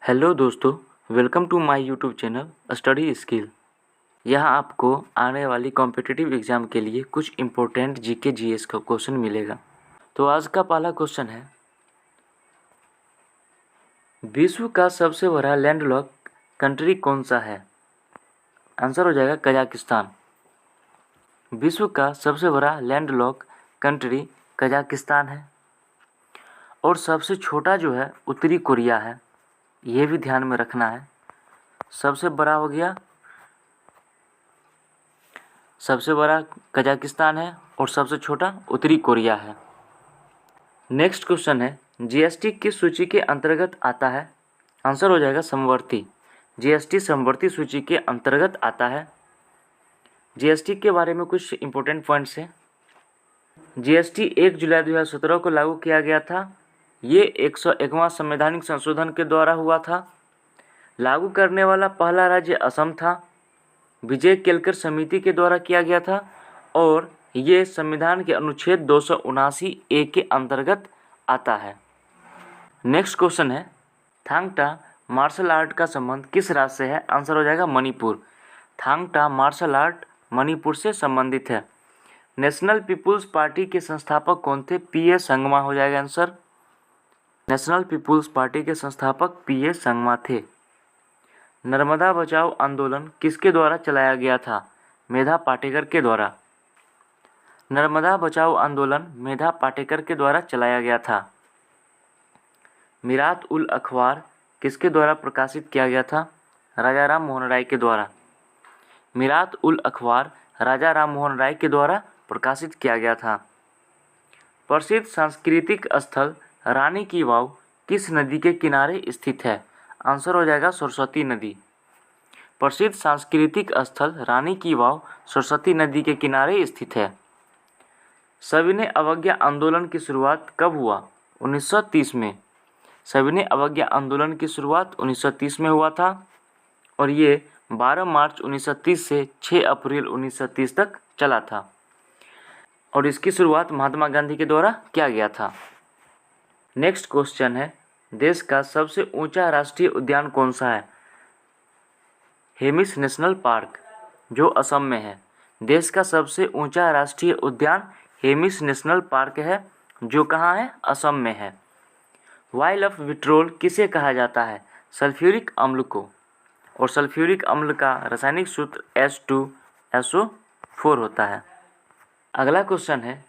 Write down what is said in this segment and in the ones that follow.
Hello दोस्तों, welcome to my YouTube channel study skill. यहाँ आपको आने वाली कॉम्पिटिटिव एग्ज़ाम के लिए कुछ इम्पोर्टेंट जीके जीएस का क्वेश्चन मिलेगा। तो आज का पहला क्वेश्चन है, विश्व का सबसे बड़ा लैंडलॉक कंट्री कौन सा है? आंसर हो जाएगा कजाकिस्तान। विश्व का सबसे बड़ा लैंडलॉक कंट्री कजाकिस्तान है। और सबसे छोटा जो है उत्तरी कोरिया है, ये भी ध्यान में रखना है। सबसे बड़ा हो गया, सबसे बड़ा कजाकिस्तान है और सबसे छोटा उत्तरी कोरिया है। नेक्स्ट क्वेश्चन है, जीएसटी किस सूची के अंतर्गत आता है? आंसर हो जाएगा समवर्ती। जीएसटी समवर्ती सूची के अंतर्गत आता है। जीएसटी के बारे में कुछ इंपॉर्टेंट पॉइंट्स हैं। जीएसटी 1 जुलाई 2017 को लागू किया गया था। ये 101वां संवैधानिक संशोधन के द्वारा हुआ था। लागू करने वाला पहला राज्य असम था। विजय केलकर समिति के द्वारा किया गया था और ये संविधान के अनुच्छेद 279A के अंतर्गत आता है। नेक्स्ट क्वेश्चन है, थांग टा मार्शल आर्ट का संबंध किस राज्य से है? आंसर हो जाएगा मणिपुर। थांग टा मार्शल आर्ट मणिपुर से संबंधित है। नेशनल पीपुल्स पार्टी के संस्थापक कौन थे? पीए संगमा हो जाएगा आंसर। नेशनल पीपुल्स पार्टी के संस्थापक पीए संगमा थे। नर्मदा बचाओ आंदोलन किसके द्वारा चलाया गया था? मेधा पाटेकर के द्वारा। नर्मदा बचाओ आंदोलन मेधा पाटेकर के द्वारा चलाया गया था। मीरात उल अखबार किसके द्वारा प्रकाशित किया गया था? राजा राम मोहन राय के द्वारा। मीरात उल अखबार राजा राम मोहन राय के द्वारा प्रकाशित किया गया था। प्रसिद्ध सांस्कृतिक स्थल रानी की वाव किस नदी के किनारे स्थित है? आंसर हो जाएगा सरस्वती नदी। प्रसिद्ध सांस्कृतिक स्थल रानी की वाव सरस्वती नदी के किनारे स्थित है। सविनय अवज्ञा आंदोलन की शुरुआत कब हुआ? 1930 में। सविनय अवज्ञा आंदोलन की शुरुआत 1930 में हुआ था और ये 12 मार्च 1930 से 6 अप्रैल 1930 तक चला था और इसकी शुरुआत महात्मा गांधी के द्वारा किया गया था। नेक्स्ट क्वेश्चन है, देश का सबसे ऊंचा राष्ट्रीय उद्यान कौन सा है? हेमिस नेशनल पार्क, जो असम में है। देश का सबसे ऊंचा राष्ट्रीय उद्यान हेमिस नेशनल पार्क है, जो कहाँ है? असम में है। वाइल ऑफ विट्रोल किसे कहा जाता है? सल्फ्यूरिक अम्ल को। और सल्फ्यूरिक अम्ल का रासायनिक सूत्र H2SO4 होता है। अगला क्वेश्चन है,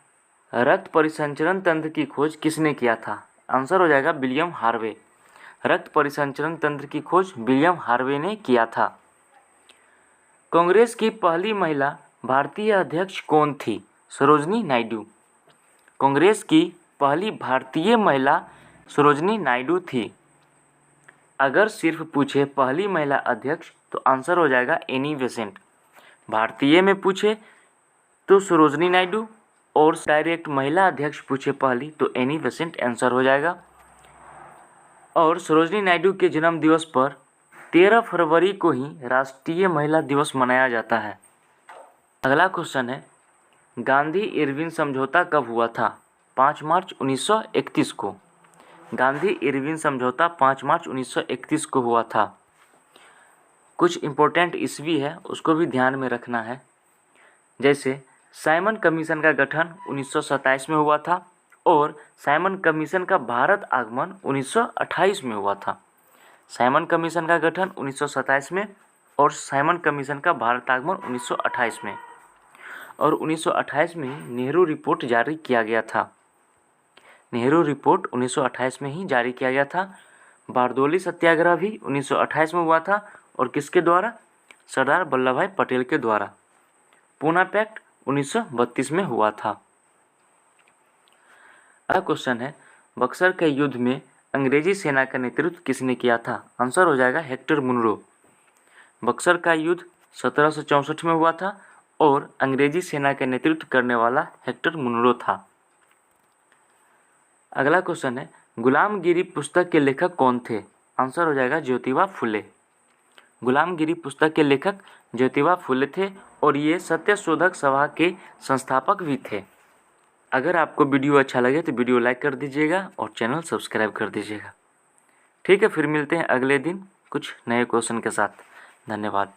रक्त परिसंचरण तंत्र की खोज किसने किया था? आंसर हो जाएगा विलियम हार्वे। रक्त परिसंचरण तंत्र की खोज विलियम हार्वे ने किया था। कांग्रेस की पहली महिला भारतीय अध्यक्ष कौन थी? सरोजनी नायडू। कांग्रेस की पहली भारतीय महिला सरोजनी नायडू थी। अगर सिर्फ पूछे पहली महिला अध्यक्ष तो आंसर हो जाएगा एनी बेसेंट। भारतीय में पूछे तो सरोजनी नायडू और डायरेक्ट महिला अध्यक्ष पूछे पहली तो एनी बेसेंट आंसर हो जाएगा। और सरोजनी नायडू के जन्म दिवस पर 13 फरवरी को ही राष्ट्रीय महिला दिवस मनाया जाता है। अगला क्वेश्चन है, गांधी इरविन समझौता कब हुआ था? 5 मार्च 1931 को। गांधी इरविन समझौता 5 मार्च 1931 को हुआ था। कुछ इम्पोर्टेंट ईस्वी है, उसको भी ध्यान में रखना है। जैसे साइमन कमीशन का गठन 1927 में हुआ था और साइमन कमीशन का भारत आगमन 1928 में हुआ था। साइमन कमीशन का गठन 1927 में और साइमन कमीशन का भारत आगमन 1928 में। और 1928 में नेहरू रिपोर्ट जारी किया गया था। नेहरू रिपोर्ट 1928 में ही जारी किया गया था। बारदोली सत्याग्रह भी 1928 में हुआ था और किसके द्वारा? सरदार वल्लभ भाई पटेल के द्वारा। पूना पैक्ट 1932 में हुआ था। अगला क्वेश्चन है, बक्सर के युद्ध में अंग्रेजी सेना का नेतृत्व किसने किया था? आंसर हो जाएगा हेक्टर मुनरो। बक्सर का युद्ध 1764 में हुआ था और अंग्रेजी सेना का नेतृत्व करने वाला हेक्टर मुनरो था। अगला क्वेश्चन है, गुलामगिरी पुस्तक के लेखक कौन थे? आंसर हो जाएगा ज्योतिबा फुले। गुलामगिरी पुस्तक के लेखक ज्योतिबा फुले थे और ये सत्य शोधक सभा के संस्थापक भी थे। अगर आपको वीडियो अच्छा लगे तो वीडियो लाइक कर दीजिएगा और चैनल सब्सक्राइब कर दीजिएगा। ठीक है, फिर मिलते हैं अगले दिन कुछ नए क्वेश्चन के साथ। धन्यवाद।